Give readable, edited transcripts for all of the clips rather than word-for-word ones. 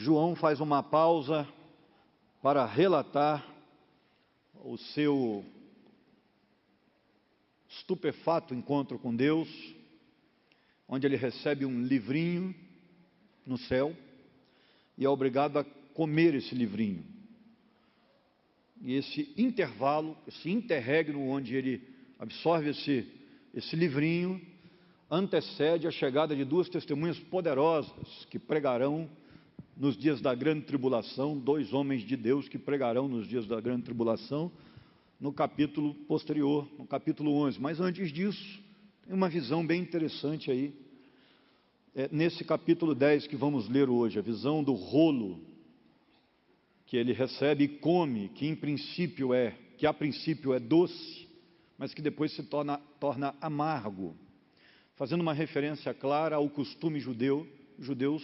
João faz uma pausa para relatar o seu estupefato encontro com Deus, onde ele recebe um livrinho no céu e é obrigado a comer esse livrinho. E esse intervalo, esse interregno onde ele absorve esse livrinho, antecede a chegada de duas testemunhas poderosas que pregarão nos dias da grande tribulação, dois homens de Deus que pregarão nos dias da grande tribulação, no capítulo posterior, no capítulo 11. Mas antes disso, tem uma visão bem interessante aí, nesse capítulo 10 que vamos ler hoje, a visão do rolo que ele recebe e come, que a princípio é doce, mas que depois se torna amargo, fazendo uma referência clara ao costume judeu. Os judeus,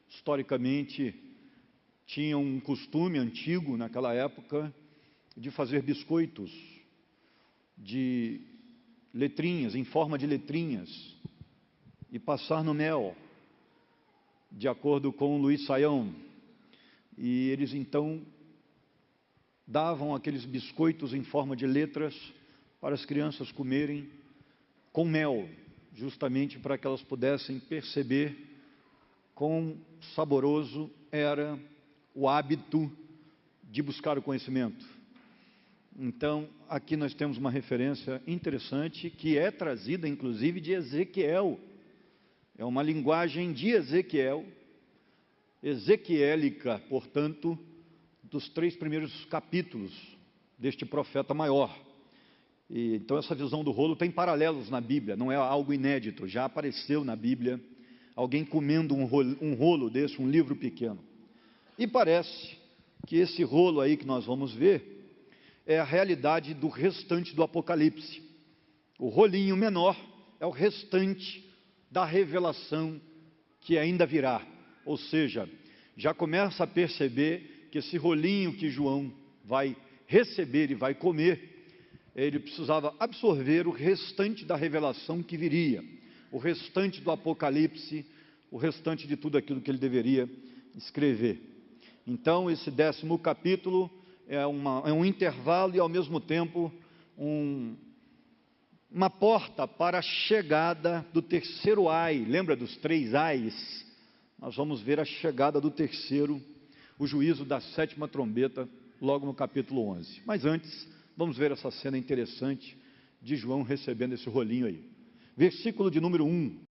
historicamente, tinham um costume antigo, naquela época, de fazer biscoitos de letrinhas, em forma de letrinhas, e passar no mel, de acordo com Luiz Saião. E eles então davam aqueles biscoitos em forma de letras para as crianças comerem com mel, justamente para que elas pudessem perceber quão saboroso era o hábito de buscar o conhecimento. Então, aqui nós temos uma referência interessante que é trazida inclusive de Ezequiel. É uma linguagem de Ezequiel, ezequiélica, portanto, dos 3 primeiros capítulos deste profeta maior. E, então essa visão do rolo tem paralelos na Bíblia, não é algo inédito, já apareceu na Bíblia alguém comendo um rolo desse, um livro pequeno. E parece que esse rolo aí que nós vamos ver é a realidade do restante do Apocalipse. O rolinho menor é o restante da revelação que ainda virá. Ou seja, já começa a perceber que esse rolinho que João vai receber e vai comer, ele precisava absorver o restante da revelação que viria, o restante do Apocalipse, o restante de tudo aquilo que ele deveria escrever. Então, esse 10º capítulo é um intervalo e, ao mesmo tempo, uma porta para a chegada do terceiro ai. Lembra dos 3 ais? Nós vamos ver a chegada do terceiro, o juízo da 7ª trombeta, logo no capítulo 11. Mas antes, vamos ver essa cena interessante de João recebendo esse rolinho aí. Versículo de número 1.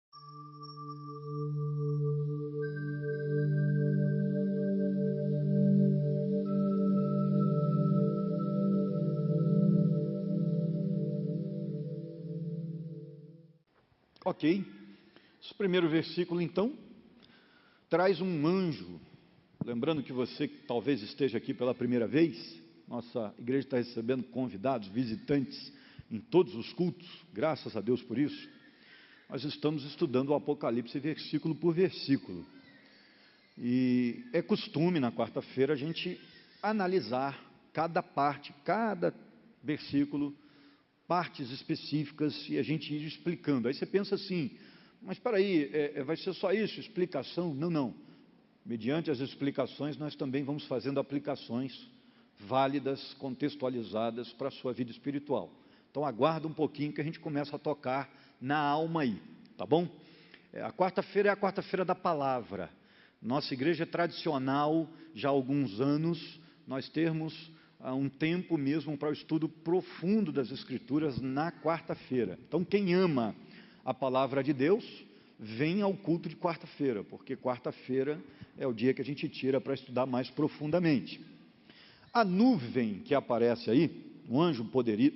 Ok, esse primeiro versículo então traz um anjo. Lembrando que você talvez esteja aqui pela primeira vez, nossa igreja está recebendo convidados, visitantes em todos os cultos, graças a Deus por isso. Nós estamos estudando o Apocalipse versículo por versículo, e é costume na quarta-feira a gente analisar cada parte, cada versículo, partes específicas, e a gente ir explicando. Aí você pensa assim, mas espera aí, vai ser só isso, explicação? Não, não. Mediante as explicações, nós também vamos fazendo aplicações válidas, contextualizadas para a sua vida espiritual. Então aguarda um pouquinho que a gente começa a tocar na alma aí, tá bom? A quarta-feira é a quarta-feira da palavra. Nossa igreja é tradicional, já há alguns anos, nós termos um tempo mesmo para o estudo profundo das Escrituras na quarta-feira. Então quem ama a palavra de Deus, vem ao culto de quarta-feira, porque quarta-feira é o dia que a gente tira para estudar mais profundamente. A nuvem que aparece aí, um anjo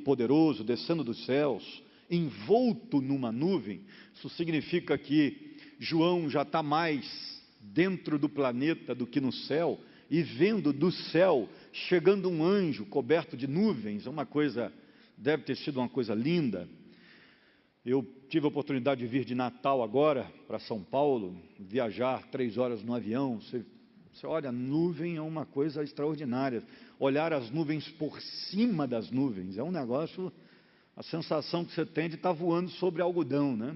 poderoso descendo dos céus, envolto numa nuvem, isso significa que João já está mais dentro do planeta do que no céu, e vendo do céu chegando um anjo coberto de nuvens, deve ter sido uma coisa linda. Eu tive a oportunidade de vir de Natal agora para São Paulo, viajar 3 horas no avião. Você olha, a nuvem é uma coisa extraordinária. Olhar as nuvens por cima das nuvens é um negócio, a sensação que você tem de estar voando sobre algodão, né?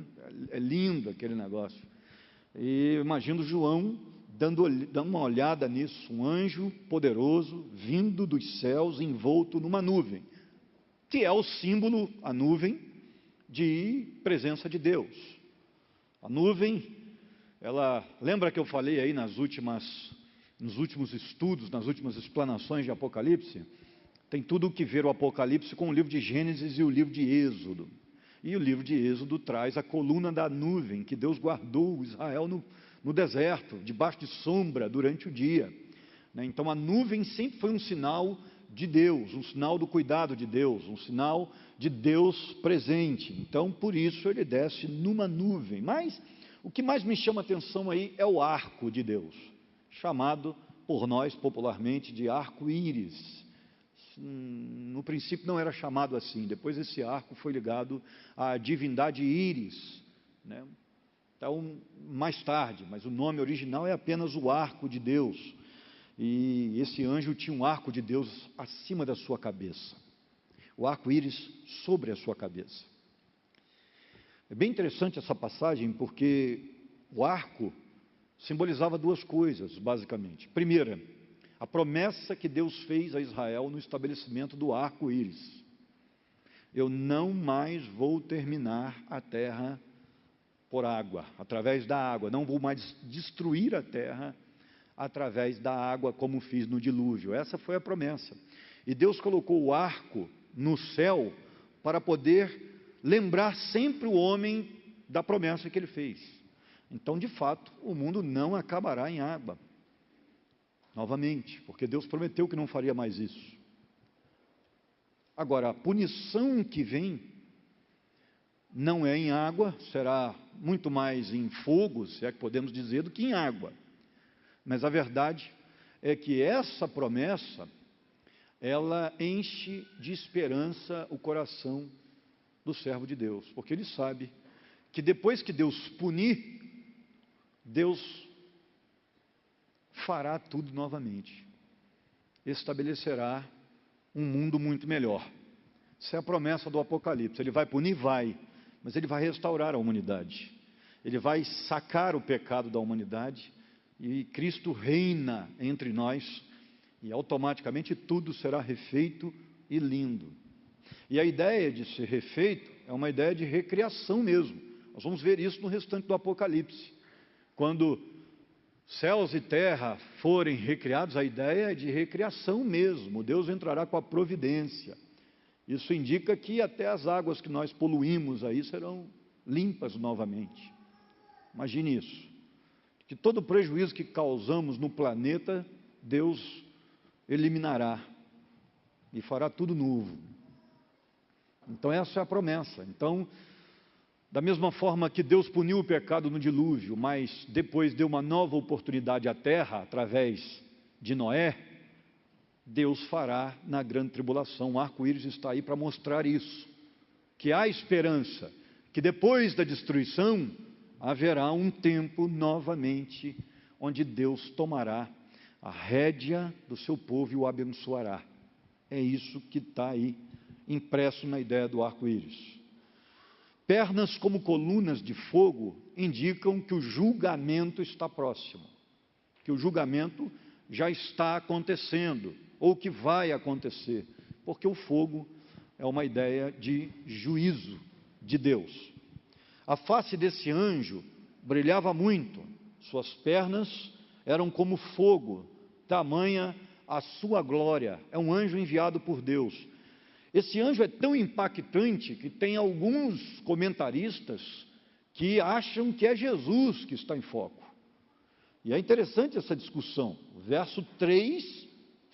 É lindo aquele negócio. E imagino João dando uma olhada nisso, um anjo poderoso vindo dos céus envolto numa nuvem, que é o símbolo, a nuvem, de presença de Deus. A nuvem, ela, lembra que eu falei aí nos últimos estudos, nas últimas explanações de Apocalipse? Tem tudo o que ver o Apocalipse com o livro de Gênesis e o livro de Êxodo. E o livro de Êxodo traz a coluna da nuvem, que Deus guardou Israel no deserto, debaixo de sombra, durante o dia. Então a nuvem sempre foi um sinal de Deus, um sinal do cuidado de Deus, um sinal de Deus presente. Então por isso ele desce numa nuvem. Mas o que mais me chama a atenção aí é o arco de Deus, chamado por nós popularmente de arco-íris. No princípio não era chamado assim, depois esse arco foi ligado à divindade Íris, né? Então, mais tarde, mas o nome original é apenas o arco de Deus. E esse anjo tinha um arco de Deus acima da sua cabeça, o arco-íris sobre a sua cabeça. É bem interessante essa passagem, porque o arco simbolizava duas coisas, basicamente. Primeira, a promessa que Deus fez a Israel no estabelecimento do arco-íris: eu não mais vou terminar a terra por água, através da água, não vou mais destruir a terra através da água como fiz no dilúvio. Essa foi a promessa. E Deus colocou o arco no céu para poder lembrar sempre o homem da promessa que ele fez. Então, de fato, o mundo não acabará em água novamente, porque Deus prometeu que não faria mais isso. Agora, a punição que vem não é em água, será muito mais em fogo, se é que podemos dizer, do que em água. Mas a verdade é que essa promessa, ela enche de esperança o coração do servo de Deus, porque ele sabe que depois que Deus punir, Deus fará tudo novamente, estabelecerá um mundo muito melhor. Essa é a promessa do Apocalipse. Ele vai punir? Vai, mas ele vai restaurar a humanidade, ele vai sacar o pecado da humanidade, e Cristo reina entre nós, e automaticamente tudo será refeito e lindo. E a ideia de ser refeito é uma ideia de recriação mesmo. Nós vamos ver isso no restante do Apocalipse. Quando céus e terra forem recriados, a ideia é de recriação mesmo. Deus entrará com a providência. Isso indica que até as águas que nós poluímos aí serão limpas novamente. Imagine isso. Que todo o prejuízo que causamos no planeta, Deus eliminará e fará tudo novo. Então essa é a promessa. Então, da mesma forma que Deus puniu o pecado no dilúvio, mas depois deu uma nova oportunidade à terra, através de Noé, Deus fará na grande tribulação. O arco-íris está aí para mostrar isso, que há esperança, que depois da destruição, haverá um tempo novamente, onde Deus tomará a rédea do seu povo e o abençoará. É isso que está aí, impresso na ideia do arco-íris. Pernas como colunas de fogo indicam que o julgamento está próximo, que o julgamento já está acontecendo, ou que vai acontecer, porque o fogo é uma ideia de juízo de Deus. A face desse anjo brilhava muito, suas pernas eram como fogo, tamanha a sua glória. É um anjo enviado por Deus. Esse anjo é tão impactante que tem alguns comentaristas que acham que é Jesus que está em foco. E é interessante essa discussão. O verso 3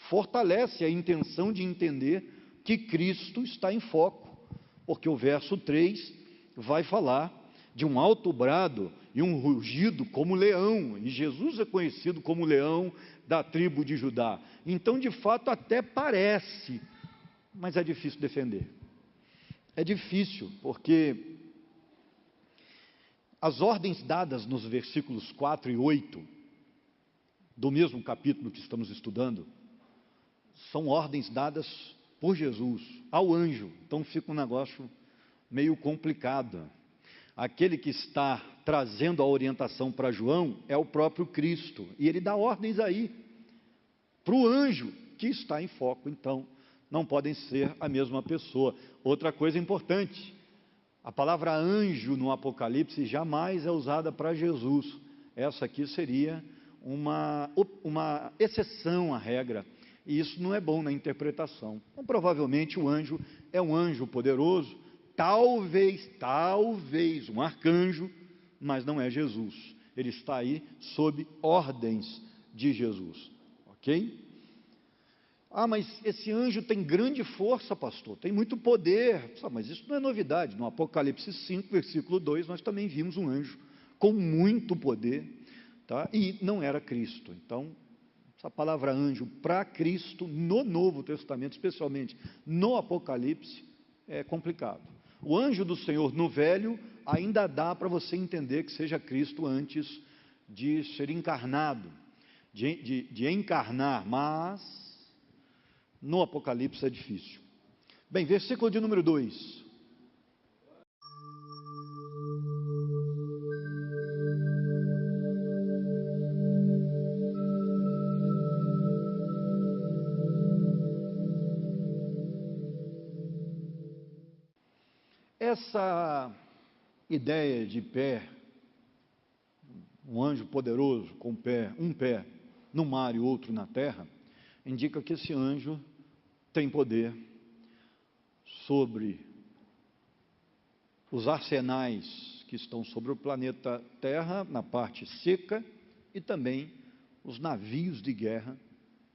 fortalece a intenção de entender que Cristo está em foco, porque o verso 3 vai falar de um alto brado e um rugido como leão, e Jesus é conhecido como leão da tribo de Judá. Então, de fato, até parece, mas é difícil defender. É difícil, porque as ordens dadas nos versículos 4 e 8, do mesmo capítulo que estamos estudando, são ordens dadas por Jesus ao anjo. Então fica um negócio meio complicado. aquele que está trazendo a orientação para João é o próprio Cristo, e ele dá ordens aí, para o anjo que está em foco. Então, não podem ser a mesma pessoa. Outra coisa importante, a palavra anjo no Apocalipse jamais é usada para Jesus. Essa aqui seria uma exceção à regra, e isso não é bom na interpretação. Então, provavelmente o anjo é um anjo poderoso, talvez um arcanjo, mas não é Jesus. Ele está aí sob ordens de Jesus, ok? Mas esse anjo tem grande força, pastor, tem muito poder. Mas isso não é novidade. No Apocalipse 5, versículo 2, nós também vimos um anjo com muito poder, tá? E não era Cristo. Então, essa palavra anjo para Cristo no Novo Testamento, especialmente no Apocalipse, é complicado. O anjo do Senhor no Velho ainda dá para você entender que seja Cristo antes de ser encarnado, de encarnar, mas no Apocalipse é difícil. Bem, versículo de número 2. Essa ideia de pé, um anjo poderoso com um pé no mar e outro na terra, indica que esse anjo tem poder sobre os arsenais que estão sobre o planeta Terra, na parte seca, e também os navios de guerra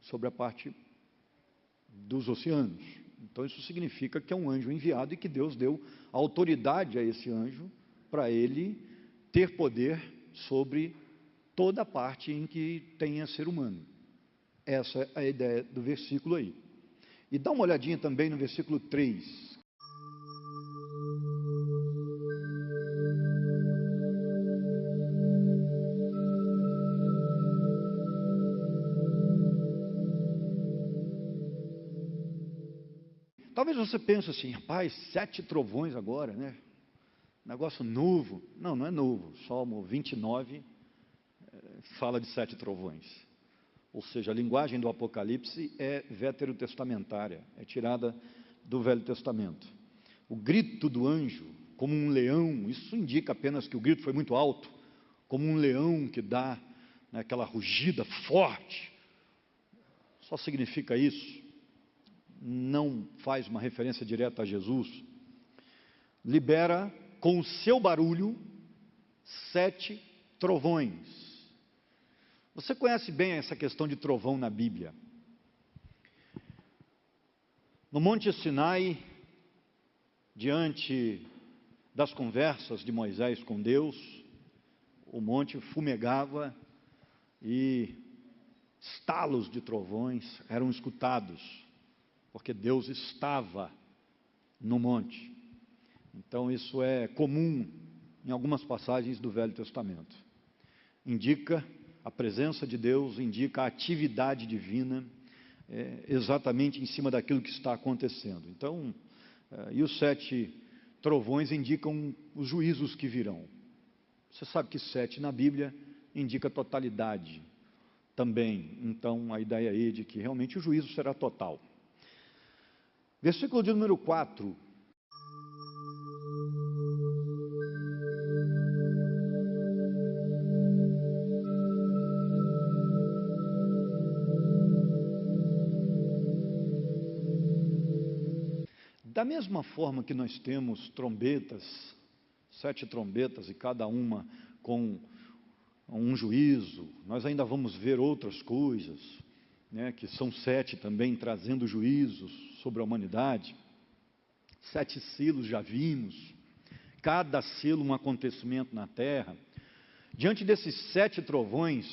sobre a parte dos oceanos. Então isso significa que é um anjo enviado e que Deus deu autoridade a esse anjo para ele ter poder sobre toda a parte em que tenha ser humano. Essa é a ideia do versículo aí. E dá uma olhadinha também no versículo 3. Talvez você pense assim, rapaz, 7 trovões agora, né? Negócio novo. Não, não é novo. Salmo 29 fala de 7 trovões. Ou seja, a linguagem do Apocalipse é veterotestamentária, é tirada do Velho Testamento. O grito do anjo, como um leão, isso indica apenas que o grito foi muito alto, como um leão que dá, né, aquela rugida forte. Só significa isso. Não faz uma referência direta a Jesus. Libera com o seu barulho 7 trovões. Você conhece bem essa questão de trovão na Bíblia. No Monte Sinai, diante das conversas de Moisés com Deus, o monte fumegava e estalos de trovões eram escutados, porque Deus estava no monte. Então isso é comum em algumas passagens do Velho Testamento. Indica a presença de Deus, indica a atividade divina, exatamente em cima daquilo que está acontecendo. Então, e os 7 trovões indicam os juízos que virão. Você sabe que 7 na Bíblia indica totalidade também. Então, a ideia aí de que realmente o juízo será total. Versículo de número 4. Da mesma forma que nós temos trombetas, 7 trombetas e cada uma com um juízo, nós ainda vamos ver outras coisas, né, que são 7 também trazendo juízos sobre a humanidade. 7 selos já vimos, cada selo um acontecimento na terra. Diante desses 7 trovões,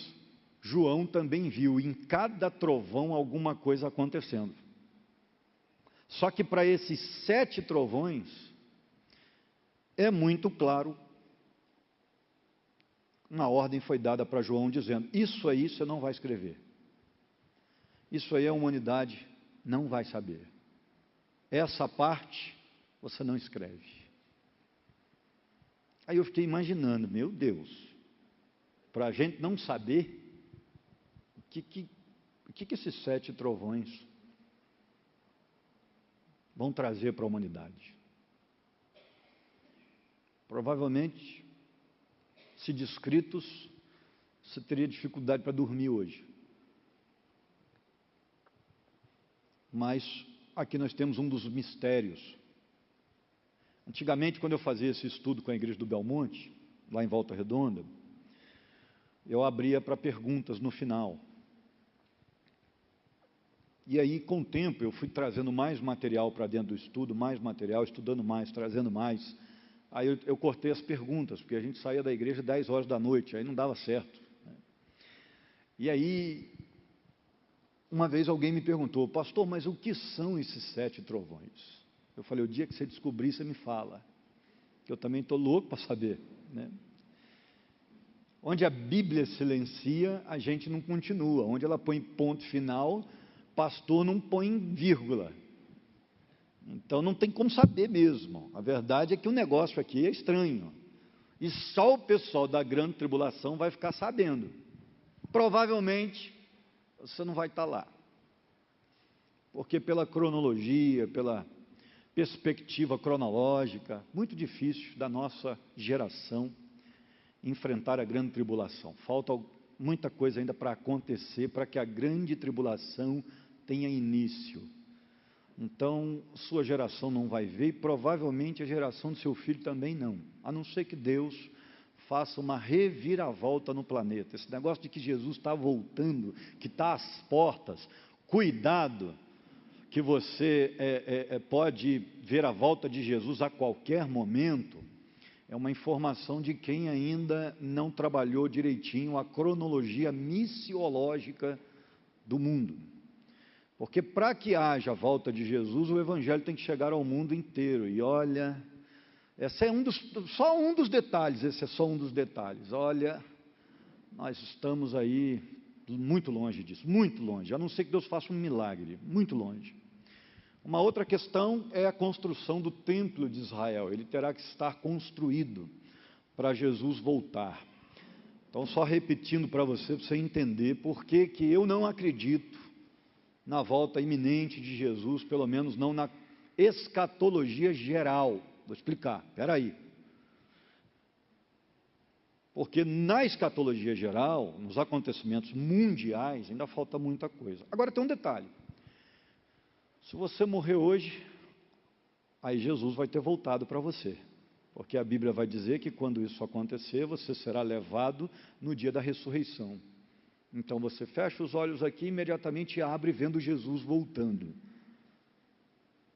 João também viu em cada trovão alguma coisa acontecendo. Só que para esses 7 trovões, é muito claro, uma ordem foi dada para João dizendo, isso aí você não vai escrever. Isso aí a humanidade não vai saber. Essa parte você não escreve. Aí eu fiquei imaginando, meu Deus, para a gente não saber o que esses 7 trovões vão trazer para a humanidade. Provavelmente, se descritos, você teria dificuldade para dormir hoje. Mas aqui nós temos um dos mistérios. Antigamente, quando eu fazia esse estudo com a igreja do Belmonte, lá em Volta Redonda, eu abria para perguntas no final. E aí, com o tempo, eu fui trazendo mais material para dentro do estudo, mais material, estudando mais, trazendo mais. Aí eu cortei as perguntas, porque a gente saía da igreja 10 horas da noite, aí não dava certo. E aí, uma vez alguém me perguntou, pastor, mas o que são esses 7 trovões? Eu falei, o dia que você descobrir, você me fala, que eu também estou louco para saber, né? Onde a Bíblia silencia, a gente não continua. Onde ela põe ponto final, pastor não põe vírgula. Então não tem como saber mesmo. A verdade é que o negócio aqui é estranho. E só o pessoal da grande tribulação vai ficar sabendo. Provavelmente você não vai estar lá. Porque pela cronologia, pela perspectiva cronológica, muito difícil da nossa geração enfrentar a grande tribulação. Falta muita coisa ainda para acontecer, para que a grande tribulação tenha início. Então, sua geração não vai ver, e provavelmente a geração do seu filho também não, a não ser que Deus faça uma reviravolta no planeta. Esse negócio de que Jesus está voltando, que está às portas, cuidado, que você pode ver a volta de Jesus a qualquer momento, é uma informação de quem ainda não trabalhou direitinho a cronologia missiológica do mundo. Porque para que haja a volta de Jesus, o Evangelho tem que chegar ao mundo inteiro. E olha, esse é só um dos detalhes, esse é só um dos detalhes. Olha, nós estamos aí muito longe disso, muito longe, a não ser que Deus faça um milagre, muito longe. Uma outra questão é a construção do templo de Israel. Ele terá que estar construído para Jesus voltar. Então, só repetindo para você entender por que eu não acredito na volta iminente de Jesus, pelo menos não na escatologia geral. Vou explicar, espera aí. Porque na escatologia geral, nos acontecimentos mundiais, ainda falta muita coisa. Agora tem um detalhe. Se você morrer hoje, aí Jesus vai ter voltado para você. Porque a Bíblia vai dizer que quando isso acontecer, você será levado no dia da ressurreição. Então você fecha os olhos aqui e imediatamente abre vendo Jesus voltando.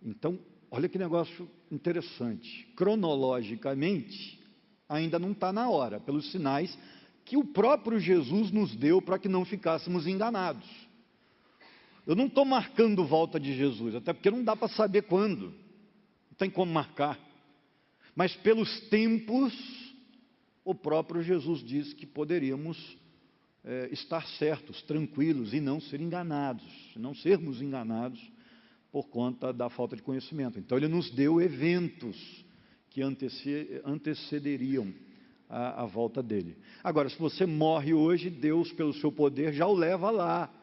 Então, olha que negócio interessante. Cronologicamente, ainda não está na hora, pelos sinais que o próprio Jesus nos deu para que não ficássemos enganados. Eu não estou marcando volta de Jesus, até porque não dá para saber quando, não tem como marcar. Mas pelos tempos, o próprio Jesus disse que poderíamos estar certos, tranquilos e não ser enganados, não sermos enganados por conta da falta de conhecimento. Então ele nos deu eventos que antecederiam a volta dele. Agora, se você morre hoje, Deus, pelo seu poder, já o leva lá,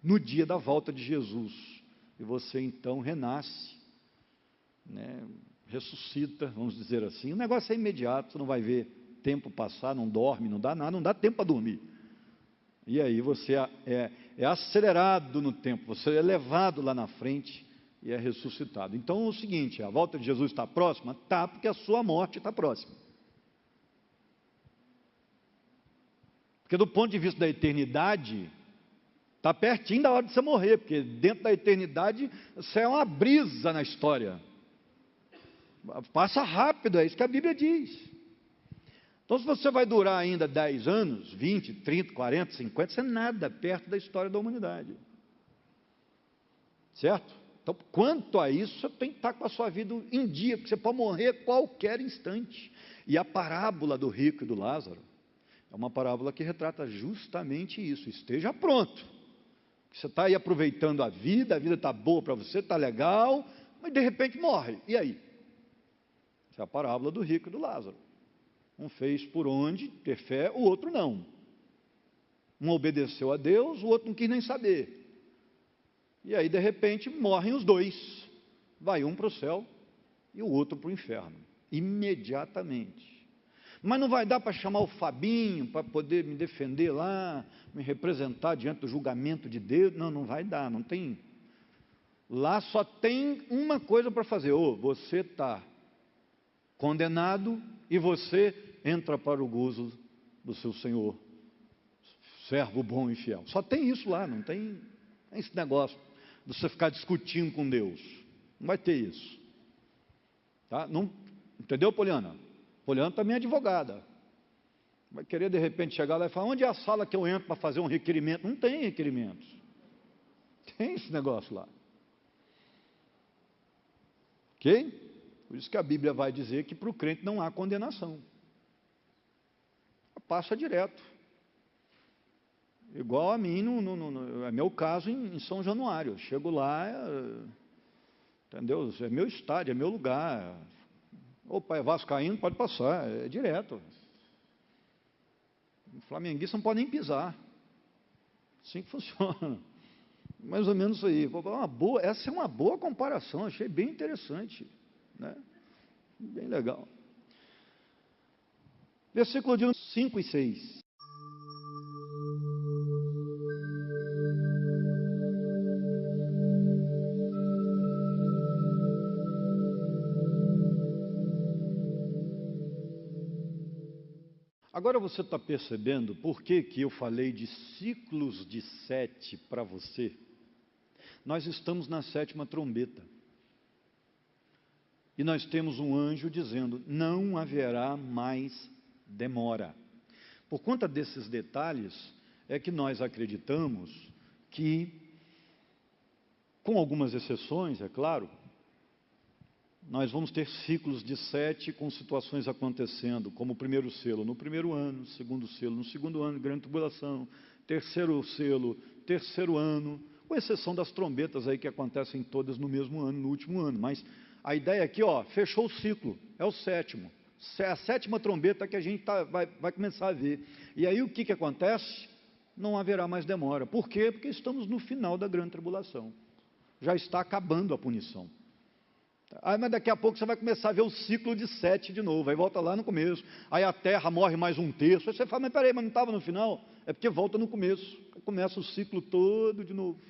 no dia da volta de Jesus, e você então renasce, né, ressuscita, vamos dizer assim. O negócio é imediato, você não vai ver tempo passar, não dorme, não dá nada, não dá tempo para dormir. E aí você é acelerado no tempo, você é levado lá na frente e é ressuscitado. Então é o seguinte, a volta de Jesus está próxima? Está, porque a sua morte está próxima. Porque do ponto de vista da eternidade, está pertinho da hora de você morrer, porque dentro da eternidade você é uma brisa na história. Passa rápido, é isso que a Bíblia diz. Então, se você vai durar ainda 10 anos, 20, 30, 40, 50, isso é nada perto da história da humanidade. Certo? Então, quanto a isso, você tem que estar com a sua vida em dia, porque você pode morrer a qualquer instante. E a parábola do rico e do Lázaro é uma parábola que retrata justamente isso. Esteja pronto. Você está aí aproveitando a vida está boa para você, está legal, mas de repente morre. E aí? Essa é a parábola do rico e do Lázaro. Um fez por onde ter fé, o outro não. Um obedeceu a Deus, o outro não quis nem saber. E aí, de repente, morrem os dois. Vai um para o céu e o outro para o inferno. Imediatamente. Mas não vai dar para chamar o Fabinho para poder me defender lá, me representar diante do julgamento de Deus. Não, não vai dar, não tem. Lá só tem uma coisa para fazer. Você está condenado e você entra para o gozo do seu Senhor, servo bom e fiel. Só tem isso lá, não tem esse negócio de você ficar discutindo com Deus. Não vai ter isso. Tá? Não, entendeu, Poliana? Poliana também é advogada. Vai querer de repente chegar lá e falar: onde é a sala que eu entro para fazer um requerimento? Não tem requerimentos. Tem esse negócio lá. Ok? Por isso que a Bíblia vai dizer que para o crente não há condenação. Passa direto. Igual a mim, é meu caso em São Januário. Eu chego lá, entendeu? É meu estádio, é meu lugar. Opa, é vascaíno, pode passar, é direto. O flamenguista não pode nem pisar. Assim que funciona. Mais ou menos isso aí. Essa é uma boa comparação, achei bem interessante. Né? Bem legal. Versículo de 5 e 6. Agora você está percebendo por que eu falei de ciclos de 7 para você? Nós estamos na 7ª trombeta. E nós temos um anjo dizendo: não haverá mais demora. Por conta desses detalhes, é que nós acreditamos que, com algumas exceções, é claro, nós vamos ter ciclos de 7 com situações acontecendo, como o primeiro selo no primeiro ano, segundo selo no segundo ano, grande tribulação, terceiro selo, terceiro ano, com exceção das trombetas aí que acontecem todas no mesmo ano, no último ano. Mas a ideia aqui, fechou o ciclo, é o 7º. É a 7ª trombeta que a gente vai começar a ver. E aí o que acontece? Não haverá mais demora. Por quê? Porque estamos no final da grande tribulação. Já está acabando a punição. Mas daqui a pouco você vai começar a ver o ciclo de 7 de novo. Aí volta lá no começo. Aí a terra morre mais 1/3. Aí você fala: mas peraí, mas não estava no final? É porque volta no começo. Começa o ciclo todo de novo.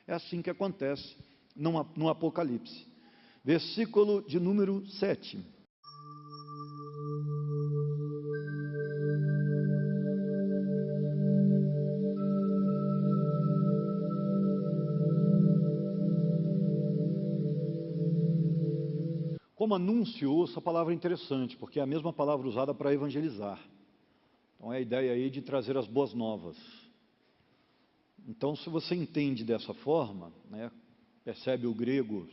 É assim que acontece no Apocalipse. Versículo de número 7. Como anúncio, essa palavra é interessante, porque é a mesma palavra usada para evangelizar. Então é a ideia aí de trazer as boas novas. Então, se você entende dessa forma, né, percebe o grego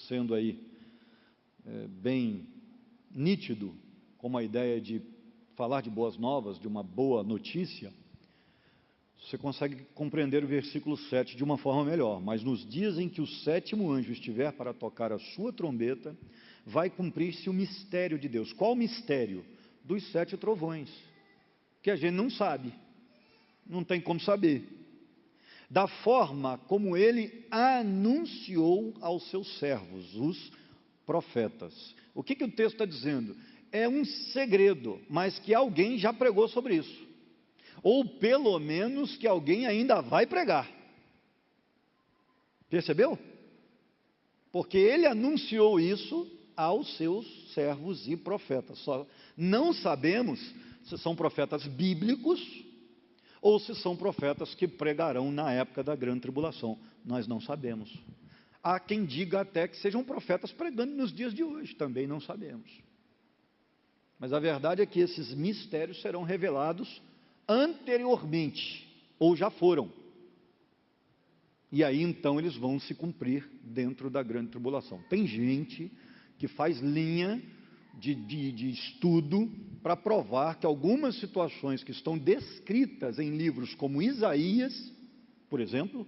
sendo aí bem nítido, como a ideia de falar de boas novas, de uma boa notícia, você consegue compreender o versículo 7 de uma forma melhor. Mas nos dias em que o 7º anjo estiver para tocar a sua trombeta, vai cumprir-se o mistério de Deus. Qual o mistério? Dos 7 trovões, que a gente não sabe, não tem como saber. Da forma como ele anunciou aos seus servos, os profetas. O que o texto está dizendo? É um segredo, mas que alguém já pregou sobre isso. Ou pelo menos que alguém ainda vai pregar. Percebeu? Porque ele anunciou isso aos seus servos e profetas. Só não sabemos se são profetas bíblicos ou se são profetas que pregarão na época da grande tribulação. Nós não sabemos. Há quem diga até que sejam profetas pregando nos dias de hoje, também não sabemos. Mas a verdade é que esses mistérios serão revelados anteriormente, ou já foram. E aí então eles vão se cumprir dentro da grande tribulação. Tem gente que faz linha de estudo para provar que algumas situações que estão descritas em livros como Isaías, por exemplo,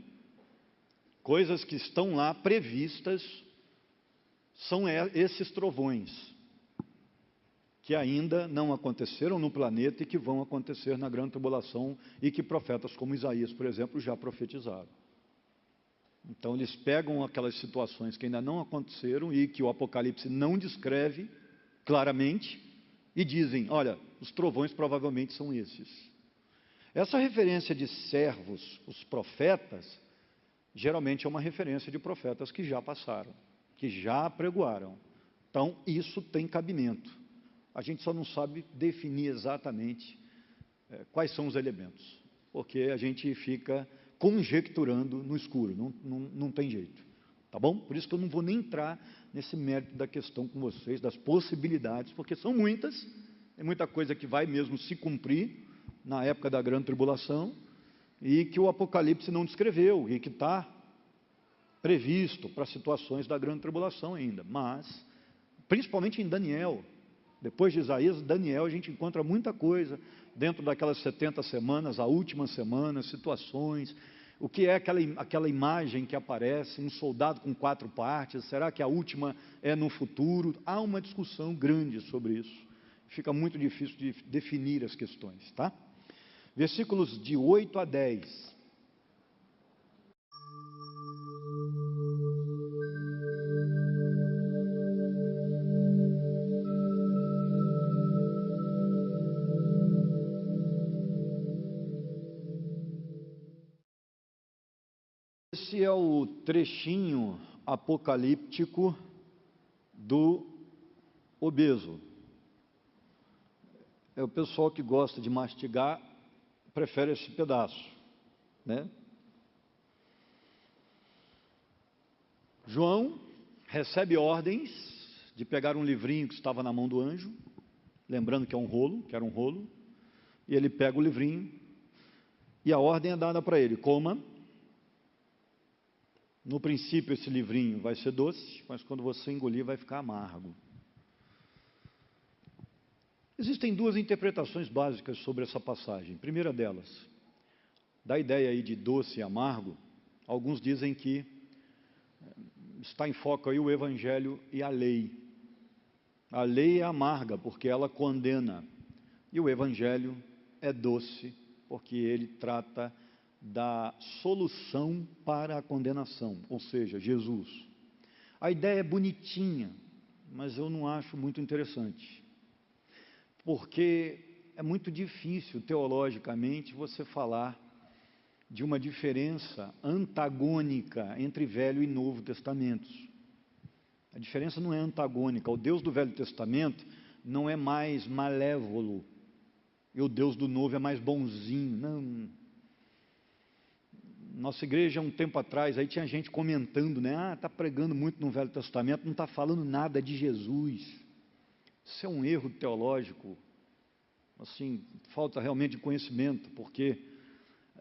coisas que estão lá previstas, são esses trovões. que ainda não aconteceram no planeta e que vão acontecer na grande tribulação e que profetas como Isaías, por exemplo, já profetizaram. Então eles pegam aquelas situações que ainda não aconteceram e que o Apocalipse não descreve claramente e dizem, olha, os trovões provavelmente são esses. Essa referência de servos, os profetas, geralmente é uma referência de profetas que já passaram, que já apregoaram. Então isso tem cabimento. A gente só não sabe definir exatamente quais são os elementos, porque a gente fica conjecturando no escuro, não tem jeito, tá bom? Por isso que eu não vou nem entrar nesse mérito da questão com vocês, das possibilidades, porque são muitas, tem muita coisa que vai mesmo se cumprir na época da grande tribulação, e que o Apocalipse não descreveu, e que está previsto para situações da grande tribulação ainda, mas, principalmente em Daniel, depois de Isaías, Daniel, a gente encontra muita coisa dentro daquelas 70 semanas, a última semana, situações, o que é aquela imagem que aparece, um soldado com 4 partes, será que a última é no futuro? Há uma discussão grande sobre isso, fica muito difícil de definir as questões, tá? Versículos de 8 a 10. Esse é o trechinho apocalíptico do obeso. É o pessoal que gosta de mastigar, prefere esse pedaço, né? João recebe ordens de pegar um livrinho que estava na mão do anjo, lembrando que era um rolo, e ele pega o livrinho, e a ordem é dada para ele, coma. No princípio esse livrinho vai ser doce, mas quando você engolir vai ficar amargo. Existem 2 interpretações básicas sobre essa passagem. Primeira delas, da ideia aí de doce e amargo, alguns dizem que está em foco aí o Evangelho e a lei. A lei é amarga porque ela condena, e o Evangelho é doce porque ele trata da solução para a condenação, ou seja, Jesus. A ideia é bonitinha, mas eu não acho muito interessante, porque é muito difícil teologicamente você falar de uma diferença antagônica entre Velho e Novo Testamentos. A diferença não é antagônica, o Deus do Velho Testamento não é mais malévolo, e o Deus do Novo é mais bonzinho, não. Nossa igreja, um tempo atrás, aí tinha gente comentando, né? Está pregando muito no Velho Testamento, não está falando nada de Jesus. Isso é um erro teológico, assim, falta realmente de conhecimento, porque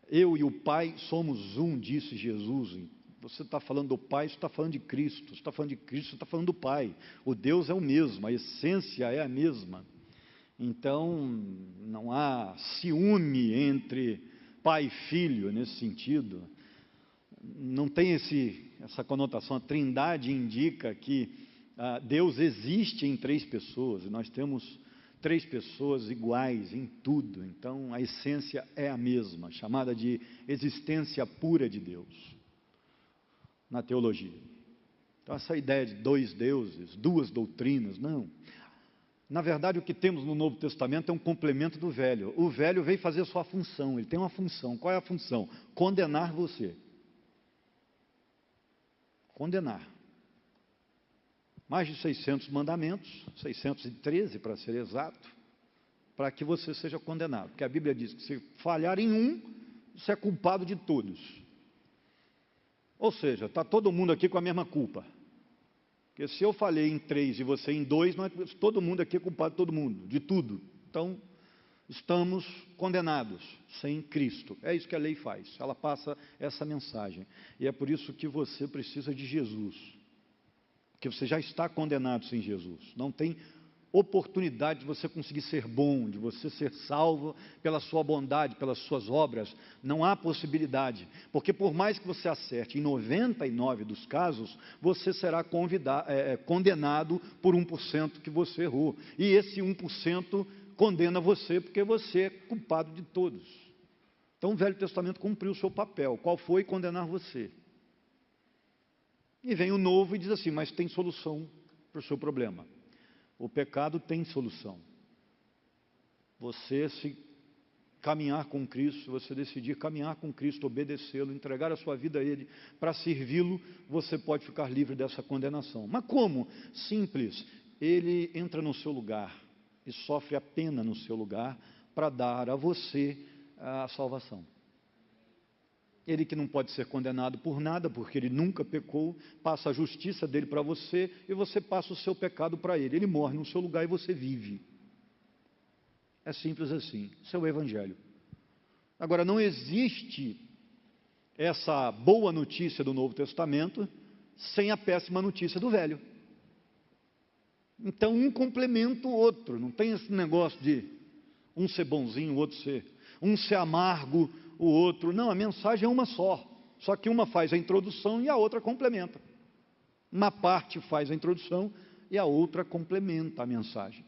eu e o Pai somos um, disse Jesus. Você está falando do Pai, você está falando de Cristo. Você está falando de Cristo, você está falando do Pai. O Deus é o mesmo, a essência é a mesma. Então, não há ciúme entre pai e filho nesse sentido. Não tem essa conotação. A Trindade indica que Deus existe em 3 pessoas, e nós temos 3 pessoas iguais em tudo. Então a essência é a mesma, chamada de existência pura de Deus na teologia. Então essa ideia de 2 deuses, 2 doutrinas, não. Na verdade, o que temos no Novo Testamento é um complemento do Velho. O Velho veio fazer a sua função, ele tem uma função. Qual é a função? Condenar você. Condenar. Mais de 600 mandamentos, 613 para ser exato, para que você seja condenado. Porque a Bíblia diz que se falhar em um, você é culpado de todos. Ou seja, está todo mundo aqui com a mesma culpa. Porque se eu falhei em 3 e você em 2, todo mundo aqui é culpado de todo mundo, de tudo. Então, estamos condenados sem Cristo. É isso que a lei faz, ela passa essa mensagem. E é por isso que você precisa de Jesus. Porque você já está condenado sem Jesus. Não tem oportunidade de você conseguir ser bom, de você ser salvo pela sua bondade, pelas suas obras. Não há possibilidade, porque por mais que você acerte em 99 dos casos, você será condenado por 1% que você errou. E esse 1% condena você, porque você é culpado de todos. Então o Velho Testamento cumpriu o seu papel. Qual foi? Condenar você. E vem o Novo e diz assim, mas tem solução para o seu problema. O pecado tem solução. Você se caminhar com Cristo, você decidir caminhar com Cristo, obedecê-lo, entregar a sua vida a Ele para servi-lo, você pode ficar livre dessa condenação. Mas como? Simples. Ele entra no seu lugar e sofre a pena no seu lugar para dar a você a salvação. Ele que não pode ser condenado por nada, porque ele nunca pecou, passa a justiça dele para você, e você passa o seu pecado para ele. Ele morre no seu lugar e você vive. É simples assim. Isso é o Evangelho. Agora, não existe essa boa notícia do Novo Testamento sem a péssima notícia do Velho. Então, um complementa o outro. Não tem esse negócio de um ser bonzinho, o outro ser... Um ser amargo, o outro. Não, a mensagem é uma só. Só que uma faz a introdução e a outra complementa. Uma parte faz a introdução e a outra complementa a mensagem.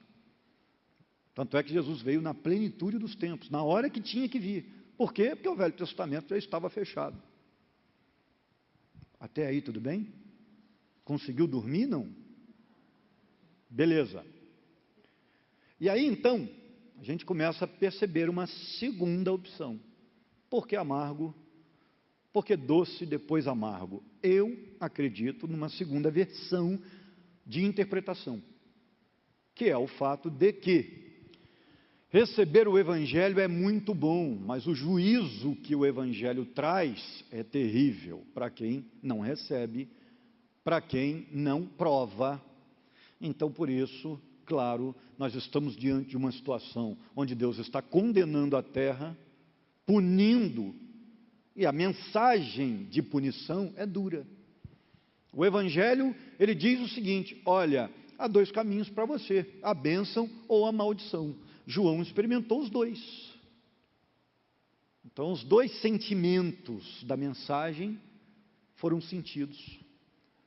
Tanto é que Jesus veio na plenitude dos tempos, na hora que tinha que vir. Por quê? Porque o Velho Testamento já estava fechado. Até aí tudo bem? Conseguiu dormir? Não? Beleza. E aí então, a gente começa a perceber uma segunda opção. Por que amargo? Porque doce depois amargo. Eu acredito numa segunda versão de interpretação, que é o fato de que receber o Evangelho é muito bom, mas o juízo que o Evangelho traz é terrível para quem não recebe, para quem não prova. Então, por isso, claro, nós estamos diante de uma situação onde Deus está condenando a terra, punindo, e a mensagem de punição é dura. O Evangelho, ele diz o seguinte, olha, há dois caminhos para você, a bênção ou a maldição. João experimentou os dois. Então, os dois sentimentos da mensagem foram sentidos,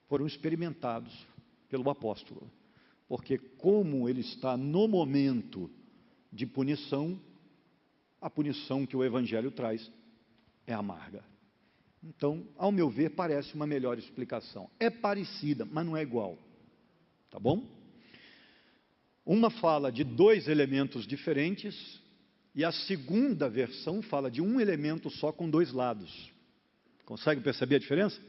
foram experimentados pelo apóstolo. Porque como ele está no momento de punição, a punição que o Evangelho traz é amarga. Então, ao meu ver, parece uma melhor explicação. É parecida, mas não é igual. Tá bom? Uma fala de dois elementos diferentes, e a segunda versão fala de um elemento só com dois lados. Consegue perceber a diferença?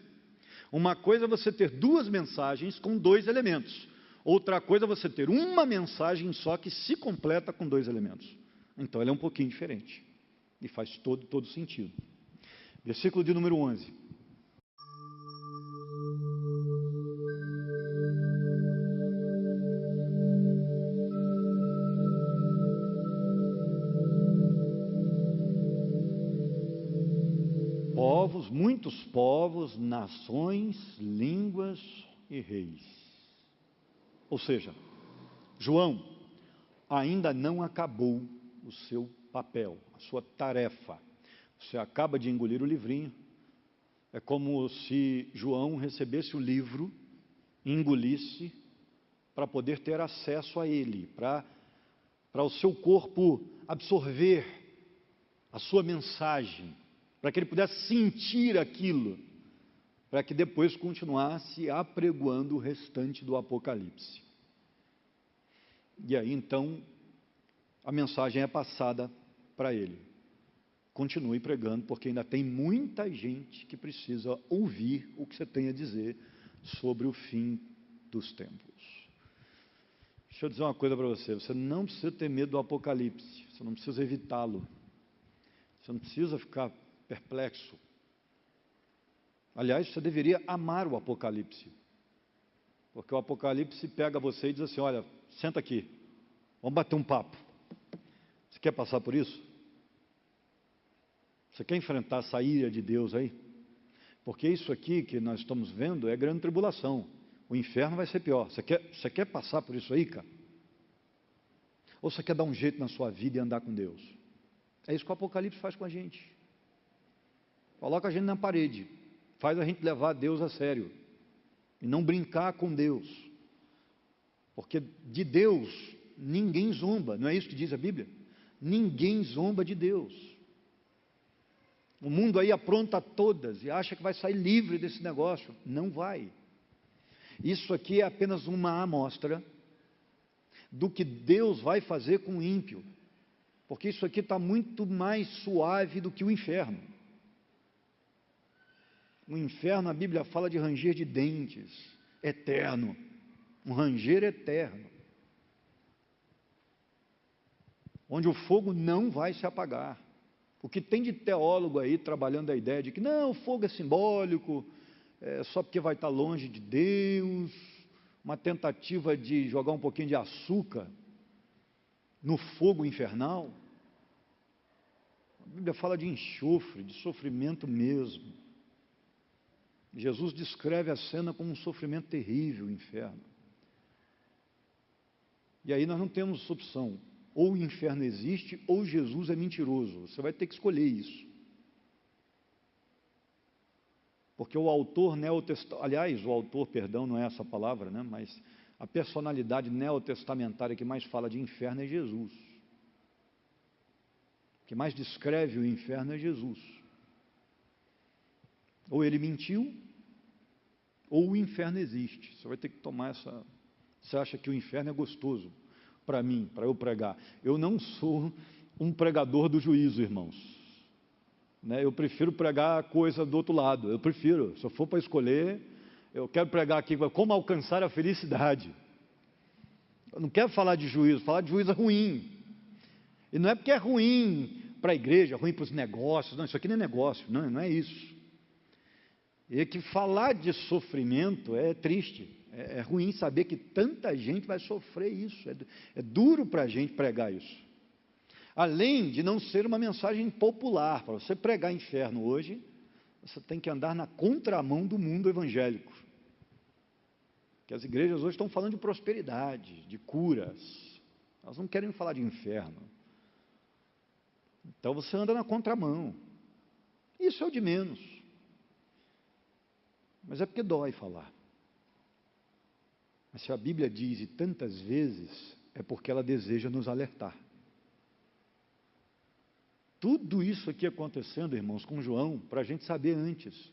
Uma coisa é você ter duas mensagens com dois elementos. Outra coisa é você ter uma mensagem só que se completa com dois elementos. Então, ela é um pouquinho diferente. E faz todo sentido. Versículo de número 11. Povos, muitos povos, nações, línguas e reis. Ou seja, João ainda não acabou o seu papel, a sua tarefa. Você acaba de engolir o livrinho. É como se João recebesse o livro, engolisse, para poder ter acesso a ele, para o seu corpo absorver a sua mensagem, para que ele pudesse sentir aquilo, para que depois continuasse apregoando o restante do Apocalipse. E aí então, a mensagem é passada para ele. Continue pregando, porque ainda tem muita gente que precisa ouvir o que você tem a dizer sobre o fim dos tempos. Deixa eu dizer uma coisa para você, você não precisa ter medo do Apocalipse, você não precisa evitá-lo, você não precisa ficar perplexo. Aliás, você deveria amar o Apocalipse, porque o Apocalipse pega você e diz assim, olha, senta aqui, vamos bater um papo. Você quer passar por isso? Você quer enfrentar essa ira de Deus aí? Porque isso aqui que nós estamos vendo é grande tribulação. O inferno vai ser pior. Você quer passar por isso aí, cara? Ou você quer dar um jeito na sua vida e andar com Deus? É isso que o Apocalipse faz com a gente. Coloca a gente na parede, faz a gente levar Deus a sério e não brincar com Deus, porque de Deus ninguém zomba, não é isso que diz a Bíblia? Ninguém zomba de Deus. O mundo aí apronta todas e acha que vai sair livre desse negócio. Não vai. Isso aqui é apenas uma amostra do que Deus vai fazer com o ímpio, porque isso aqui está muito mais suave do que o inferno. O inferno, a Bíblia fala de ranger de dentes, eterno, um ranger eterno, onde o fogo não vai se apagar. O que tem de teólogo aí trabalhando a ideia de que não, o fogo é simbólico, é só porque vai estar longe de Deus, uma tentativa de jogar um pouquinho de açúcar no fogo infernal. A Bíblia fala de enxofre, de sofrimento mesmo. Jesus descreve a cena como um sofrimento terrível, o inferno. E aí nós não temos opção. Ou o inferno existe, ou Jesus é mentiroso. Você vai ter que escolher isso. Porque o autor perdão, não é essa palavra, né? Mas a personalidade neotestamentária que mais fala de inferno é Jesus. O que mais descreve o inferno é Jesus. Ou ele mentiu, ou o inferno existe. Você vai ter que tomar essa... Você acha que o inferno é gostoso para mim, para eu pregar? Eu não sou um pregador do juízo, irmãos. Né? Eu prefiro pregar a coisa do outro lado. Eu prefiro, se eu for para escolher, eu quero pregar aqui como alcançar a felicidade. Eu não quero falar de juízo, falar de juízo é ruim. E não é porque é ruim para a igreja, ruim para os negócios. Não, isso aqui não é negócio, não é isso. E que falar de sofrimento é triste, é ruim saber que tanta gente vai sofrer isso, é duro para a gente pregar isso. Além de não ser uma mensagem popular, para você pregar inferno hoje, você tem que andar na contramão do mundo evangélico. Que as igrejas hoje estão falando de prosperidade, de curas, elas não querem falar de inferno. Então você anda na contramão, isso é o de menos. Mas é porque dói falar. Mas se a Bíblia diz, e tantas vezes, é porque ela deseja nos alertar. Tudo isso aqui acontecendo, irmãos, com João, para a gente saber antes.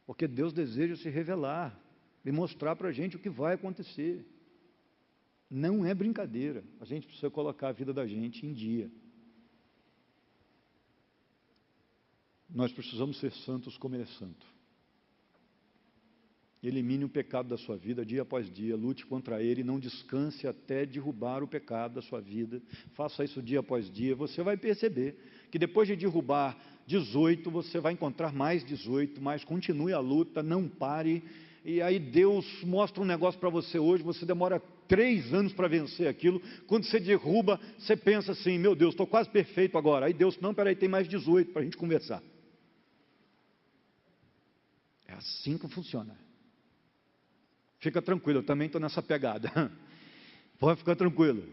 Porque Deus deseja se revelar e mostrar para a gente o que vai acontecer. Não é brincadeira. A gente precisa colocar a vida da gente em dia. Nós precisamos ser santos como Ele é santo. Elimine o pecado da sua vida dia após dia, lute contra ele, não descanse até derrubar o pecado da sua vida. Faça isso dia após dia, você vai perceber que depois de derrubar 18, você vai encontrar mais 18, mas continue a luta, não pare. E aí Deus mostra um negócio para você hoje, você demora 3 anos para vencer aquilo. Quando você derruba, você pensa assim, meu Deus, estou quase perfeito agora. Aí Deus, não, peraí, tem mais 18 para a gente conversar. É assim que funciona. Fica tranquilo, eu também estou nessa pegada. Pode ficar tranquilo.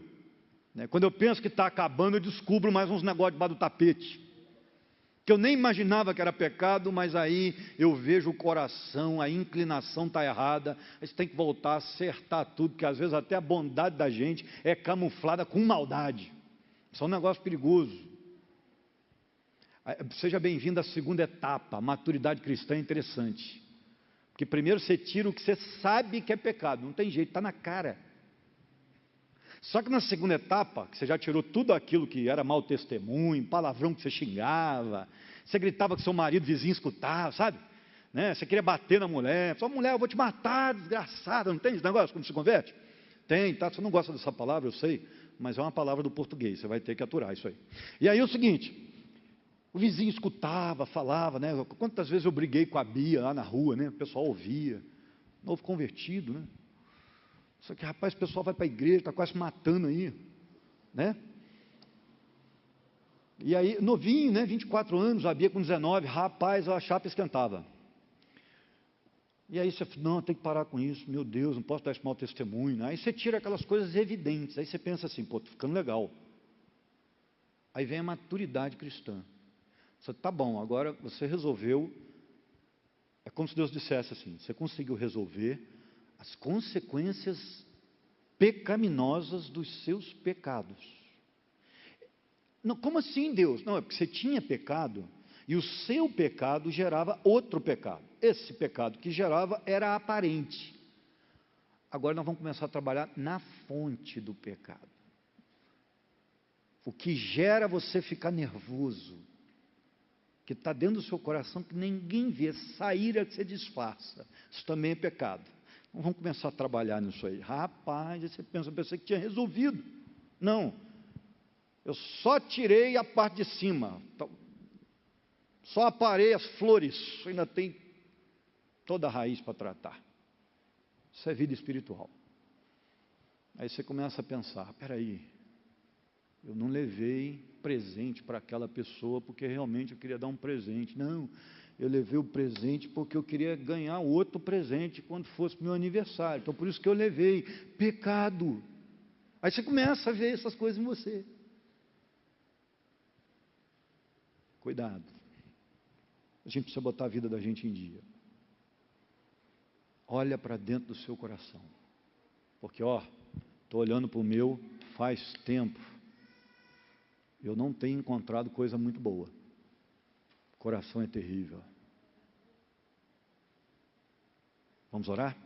Quando eu penso que está acabando, eu descubro mais uns negócios debaixo do tapete. Que eu nem imaginava que era pecado, mas aí eu vejo o coração, a inclinação está errada. Aí você tem que voltar a acertar tudo, porque às vezes até a bondade da gente é camuflada com maldade. Isso é um negócio perigoso. Seja bem-vindo à segunda etapa, a maturidade cristã é interessante. Porque primeiro você tira o que você sabe que é pecado, não tem jeito, está na cara. Só que na segunda etapa, que você já tirou tudo aquilo que era mau testemunho, palavrão que você xingava, você gritava que seu marido, vizinho escutava, sabe? Você queria bater na mulher, só mulher, eu vou te matar, desgraçada, não tem esse negócio quando se converte? Tem, tá? Você não gosta dessa palavra, eu sei, mas é uma palavra do português, você vai ter que aturar isso aí. E aí é o seguinte... O vizinho escutava, falava, né? Quantas vezes eu briguei com a Bia lá na rua, né? O pessoal ouvia, novo convertido, né? Só que, rapaz, o pessoal vai para a igreja, está quase matando aí, né? E aí, novinho, né? 24 anos, a Bia com 19, rapaz, a chapa esquentava. E aí você fala, não, tem que parar com isso, meu Deus, não posso dar esse mau testemunho. Aí você tira aquelas coisas evidentes, aí você pensa assim, pô, tô ficando legal. Aí vem a maturidade cristã. Você, tá bom, agora você resolveu, é como se Deus dissesse assim, você conseguiu resolver as consequências pecaminosas dos seus pecados. Não, como assim, Deus? Não, é porque você tinha pecado, e o seu pecado gerava outro pecado. Esse pecado que gerava era aparente. Agora nós vamos começar a trabalhar na fonte do pecado. O que gera você ficar nervoso, que está dentro do seu coração, que ninguém vê, sair é que você disfarça. Isso também é pecado. Então vamos começar a trabalhar nisso aí. Rapaz, aí você pensa, eu pensei que tinha resolvido. Não. Eu só tirei a parte de cima. Só aparei as flores, ainda tem toda a raiz para tratar. Isso é vida espiritual. Aí você começa a pensar, peraí, eu não levei presente para aquela pessoa porque realmente eu queria dar um presente. Não, eu levei o presente porque eu queria ganhar outro presente quando fosse meu aniversário. Então por isso que eu levei. Pecado. Aí você começa a ver essas coisas em você. Cuidado. A gente precisa botar a vida da gente em dia. Olha para dentro do seu coração. Porque, estou olhando para o meu faz tempo. Eu não tenho encontrado coisa muito boa. O coração é terrível. Vamos orar?